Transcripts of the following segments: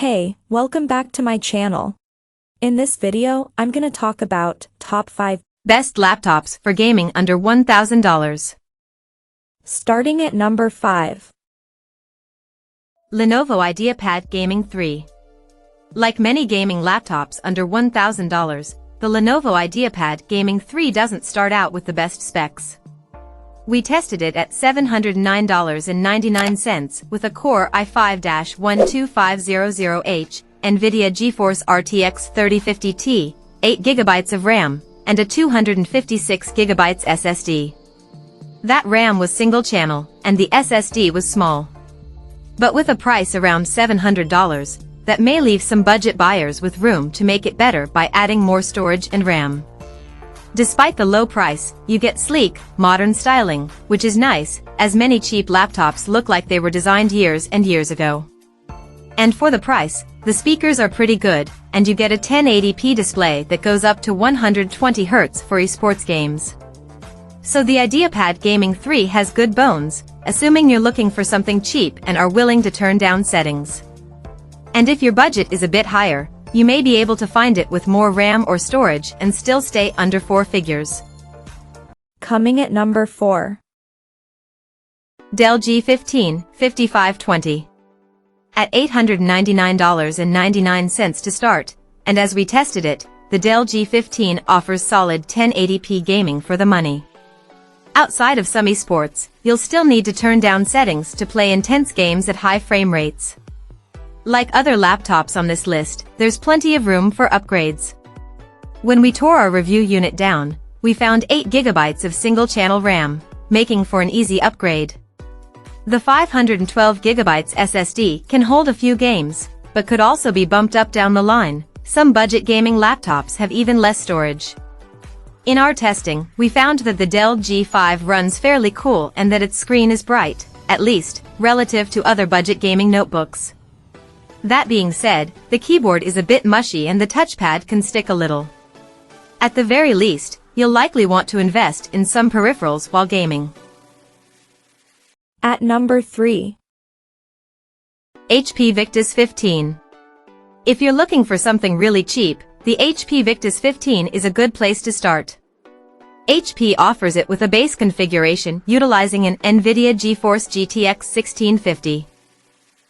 Hey, welcome back to my channel. In this video, I'm gonna talk about top 5 best laptops for gaming under $1,000. Starting at number 5. Lenovo IdeaPad Gaming 3. Like many gaming laptops under $1,000, the Lenovo IdeaPad Gaming 3 doesn't start out with the best specs. We tested it at $709.99 with a Core i5-12500H, NVIDIA GeForce RTX 3050 Ti, 8GB of RAM, and a 256GB SSD. That RAM was single-channel, and the SSD was small. But with a price around $700, that may leave some budget buyers with room to make it better by adding more storage and RAM. Despite the low price, you get sleek, modern styling, which is nice, as many cheap laptops look like they were designed years and years ago. And for the price, the speakers are pretty good, and you get a 1080p display that goes up to 120Hz for esports games. So the IdeaPad Gaming 3 has good bones, assuming you're looking for something cheap and are willing to turn down settings. And if your budget is a bit higher, you may be able to find it with more RAM or storage and still stay under 4 figures. Coming at number 4. Dell G15 5520. At $899.99 to start, and as we tested it, the Dell G15 offers solid 1080p gaming for the money. Outside of some esports, you'll still need to turn down settings to play intense games at high frame rates. Like other laptops on this list, there's plenty of room for upgrades. When we tore our review unit down, we found 8GB of single-channel RAM, making for an easy upgrade. The 512GB SSD can hold a few games, but could also be bumped up down the line. Some budget gaming laptops have even less storage. In our testing, we found that the Dell G5 runs fairly cool and that its screen is bright, at least, relative to other budget gaming notebooks. That being said, the keyboard is a bit mushy and the touchpad can stick a little. At the very least, you'll likely want to invest in some peripherals while gaming. At number 3. HP Victus 15. If you're looking for something really cheap, the HP Victus 15 is a good place to start. HP offers it with a base configuration utilizing an NVIDIA GeForce GTX 1650.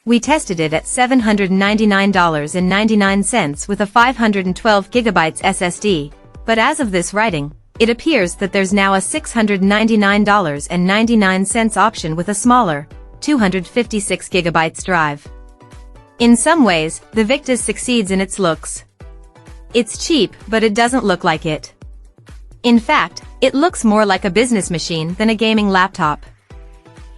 We tested it at $799.99 with a 512GB SSD, but as of this writing, it appears that there's now a $699.99 option with a smaller, 256GB drive. In some ways, the Victus succeeds in its looks. It's cheap, but it doesn't look like it. In fact, it looks more like a business machine than a gaming laptop.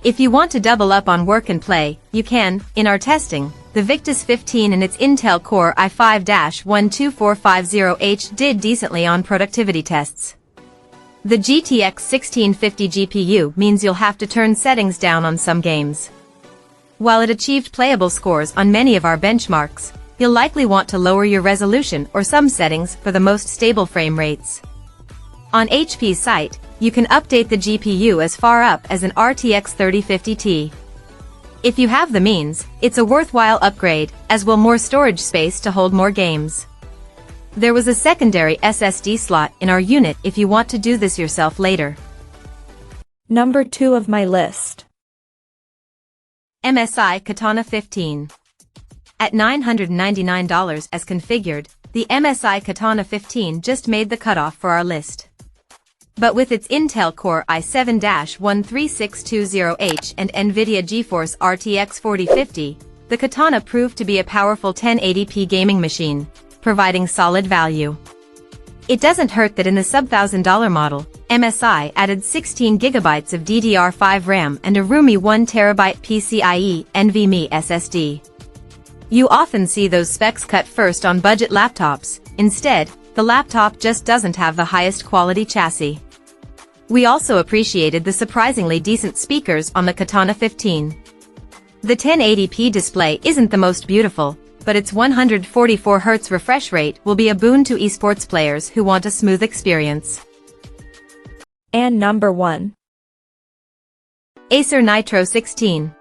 If you want to double up on work and play, you can. In our testing, the Victus 15 and its Intel Core i5-12450H did decently on productivity tests. The GTX 1650 GPU means you'll have to turn settings down on some games. While it achieved playable scores on many of our benchmarks, you'll likely want to lower your resolution or some settings for the most stable frame rates. On HP's site, you can update the GPU as far up as an RTX 3050 Ti. If you have the means, it's a worthwhile upgrade, as will more storage space to hold more games. There was a secondary SSD slot in our unit if you want to do this yourself later. Number 2 of my list. MSI Katana 15. At $999 as configured, the MSI Katana 15 just made the cutoff for our list. But with its Intel Core i7-13620H and NVIDIA GeForce RTX 4050, the Katana proved to be a powerful 1080p gaming machine, providing solid value. It doesn't hurt that in the sub-$1,000 model, MSI added 16GB of DDR5 RAM and a roomy 1TB PCIe NVMe SSD. You often see those specs cut first on budget laptops. Instead, the laptop just doesn't have the highest quality chassis. We also appreciated the surprisingly decent speakers on the Katana 15. The 1080p display isn't the most beautiful, but its 144Hz refresh rate will be a boon to esports players who want a smooth experience. And number 1. Acer Nitro 16.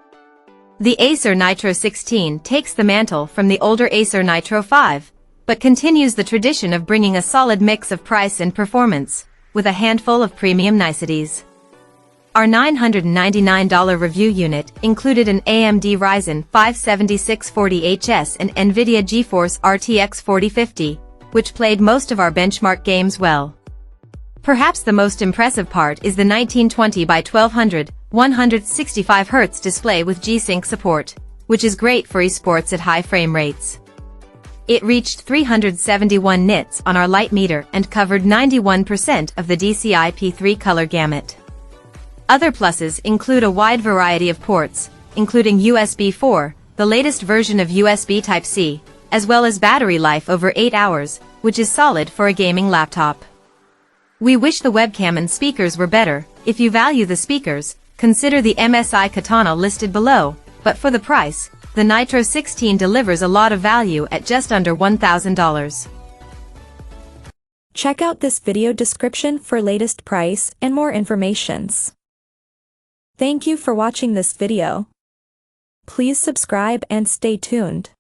The Acer Nitro 16 takes the mantle from the older Acer Nitro 5, but continues the tradition of bringing a solid mix of price and performance, with a handful of premium niceties. Our $999 review unit included an AMD Ryzen 5 7640HS and NVIDIA GeForce RTX 4050, which played most of our benchmark games well. Perhaps the most impressive part is the 1920 by 1200, 165Hz display with G-Sync support, which is great for esports at high frame rates. It reached 371 nits on our light meter and covered 91% of the DCI-P3 color gamut. Other pluses include a wide variety of ports, including USB 4, the latest version of USB Type-C, as well as battery life over 8 hours, which is solid for a gaming laptop. We wish the webcam and speakers were better. If you value the speakers, consider the MSI Katana listed below, but for the price, the Nitro 16 delivers a lot of value at just under $1,000. Check out this video description for latest price and more informations. Thank you for watching this video. Please subscribe and stay tuned.